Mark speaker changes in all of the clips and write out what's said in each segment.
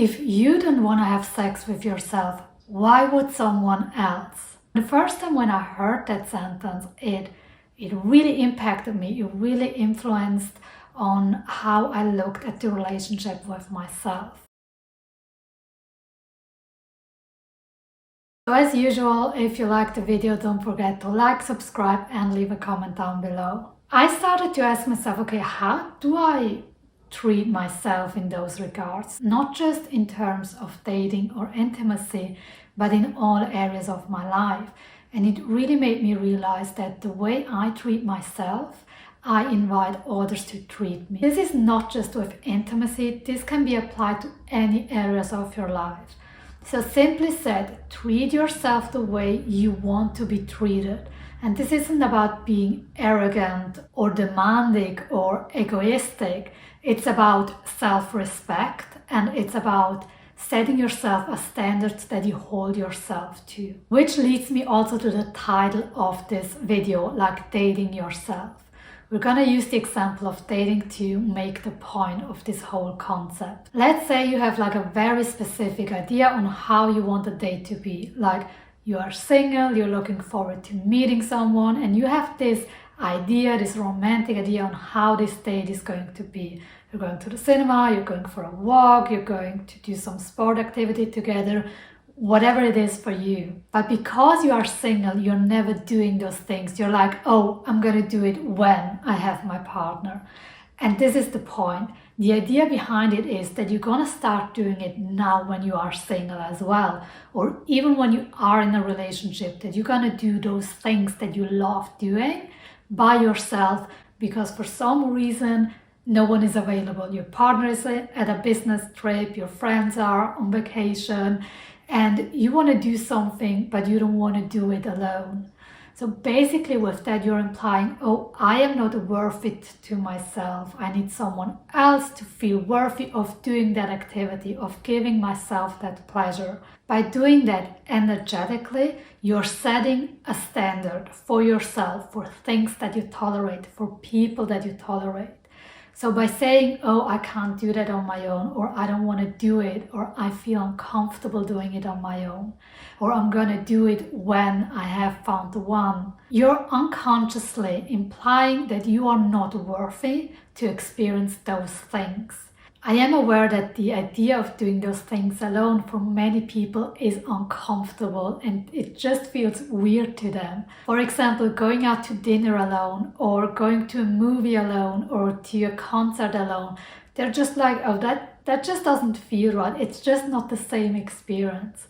Speaker 1: if you don't want to have sex with yourself, why would someone else? The first time when I heard that sentence, it really impacted me. It really influenced on how I looked at the relationship with myself. So as usual, if you liked the video, don't forget to like, subscribe and leave a comment down below. I started to ask myself, okay, how do I treat myself in those regards? Not just in terms of dating or intimacy, but in all areas of my life. And it really made me realize that the way I treat myself, I invite others to treat me. This is not just with intimacy, this can be applied to any areas of your life. So simply said, treat yourself the way you want to be treated. And this isn't about being arrogant or demanding or egoistic. It's about self-respect, and it's about setting yourself a standard that you hold yourself to. Which leads me also to the title of this video, like dating yourself. We're gonna use the example of dating to make the point of this whole concept. Let's say you have like a very specific idea on how you want a date to be. Like you are single, you're looking forward to meeting someone, and you have this idea, this romantic idea on how this date is going to be. You're going to the cinema, you're going for a walk, you're going to do some sport activity together, whatever it is for you. But because you are single, you're never doing those things. You're like, oh, I'm gonna do it when I have my partner. And this is the point. The idea behind it is that you're gonna start doing it now when you are single as well, or even when you are in a relationship, that you're gonna do those things that you love doing by yourself, because for some reason no one is available. Your partner is at a business trip, your friends are on vacation, and you want to do something, but you don't want to do it alone. So basically with that, you're implying, oh, I am not worth it to myself. I need someone else to feel worthy of doing that activity, of giving myself that pleasure. By doing that energetically, you're setting a standard for yourself, for things that you tolerate, for people that you tolerate. So by saying, oh, I can't do that on my own, or I don't want to do it, or I feel uncomfortable doing it on my own, or I'm going to do it when I have found the one, you're unconsciously implying that you are not worthy to experience those things. I am aware that the idea of doing those things alone for many people is uncomfortable and it just feels weird to them. For example, going out to dinner alone, or going to a movie alone, or to a concert alone. They're just like, oh, that just doesn't feel right. It's just not the same experience.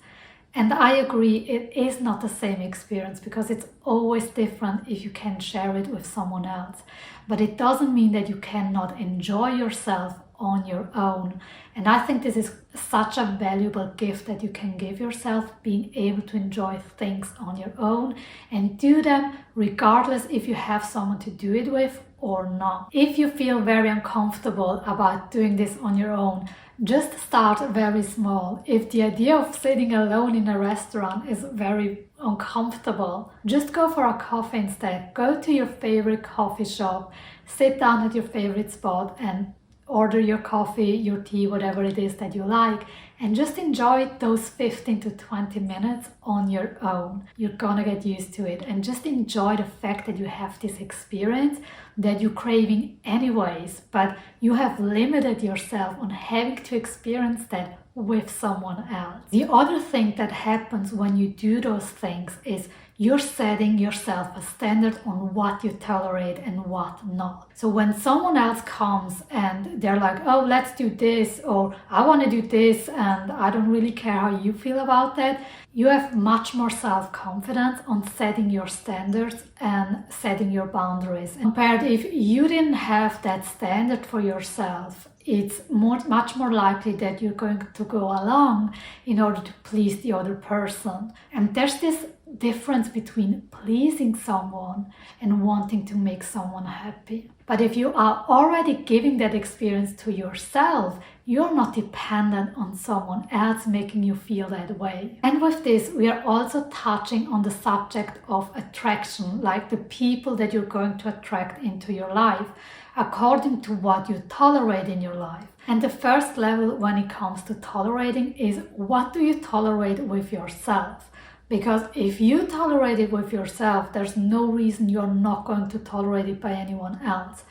Speaker 1: And I agree, it is not the same experience, because it's always different if you can share it with someone else. But it doesn't mean that you cannot enjoy yourself on your own. And I think this is such a valuable gift that you can give yourself, being able to enjoy things on your own and do them regardless if you have someone to do it with or not. If you feel very uncomfortable about doing this on your own, just start very small. If the idea of sitting alone in a restaurant is very uncomfortable, just go for a coffee instead. Go to your favorite coffee shop, sit down at your favorite spot and order your coffee, your tea, whatever it is that you like, and just enjoy those 15 to 20 minutes on your own. You're gonna get used to it, and just enjoy the fact that you have this experience that you're craving anyways, but you have limited yourself on having to experience that with someone else. The other thing that happens when you do those things is you're setting yourself a standard on what you tolerate and what not. So when someone else comes and they're like, oh, let's do this, or I want to do this and I don't really care how you feel about that, you have much more self-confidence on setting your standards and setting your boundaries. Compared if you didn't have that standard for yourself, it's much more likely that you're going to go along in order to please the other person. And there's this difference between pleasing someone and wanting to make someone happy. But if you are already giving that experience to yourself, you're not dependent on someone else making you feel that way. And with this, we are also touching on the subject of attraction, like the people that you're going to attract into your life, according to what you tolerate in your life. And the first level when it comes to tolerating is, what do you tolerate with yourself? Because if you tolerate it with yourself, there's no reason you're not going to tolerate it by anyone else.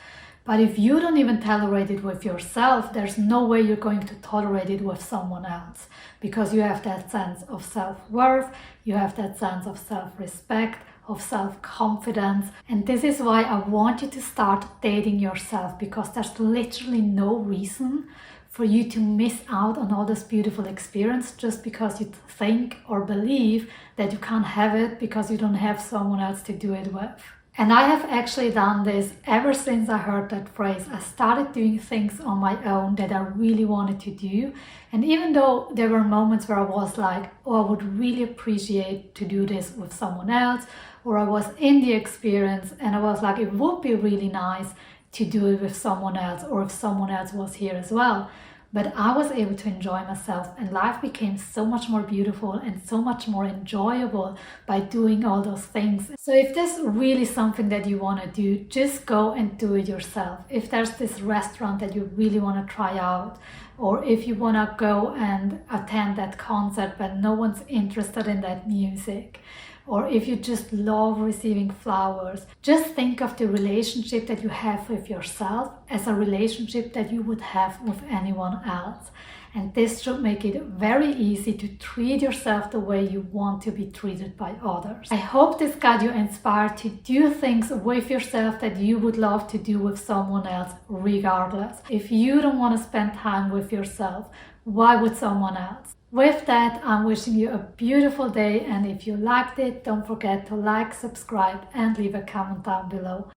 Speaker 1: But if you don't even tolerate it with yourself, there's no way you're going to tolerate it with someone else, because you have that sense of self-worth, you have that sense of self-respect, of self-confidence. And this is why I want you to start dating yourself, because there's literally no reason for you to miss out on all this beautiful experience just because you think or believe that you can't have it because you don't have someone else to do it with. And I have actually done this ever since I heard that phrase. I started doing things on my own that I really wanted to do. And even though there were moments where I was like, oh, I would really appreciate to do this with someone else, or I was in the experience and I was like, it would be really nice to do it with someone else, or if someone else was here as well. But I was able to enjoy myself, and life became so much more beautiful and so much more enjoyable by doing all those things. So if this is really something that you want to do, just go and do it yourself. If there's this restaurant that you really want to try out, or if you want to go and attend that concert but no one's interested in that music, or if you just love receiving flowers, just think of the relationship that you have with yourself as a relationship that you would have with anyone else. And this should make it very easy to treat yourself the way you want to be treated by others. I hope this got you inspired to do things with yourself that you would love to do with someone else regardless. If you don't want to spend time with yourself, why would someone else? With that, I'm wishing you a beautiful day, and if you liked it, don't forget to like, subscribe and leave a comment down below.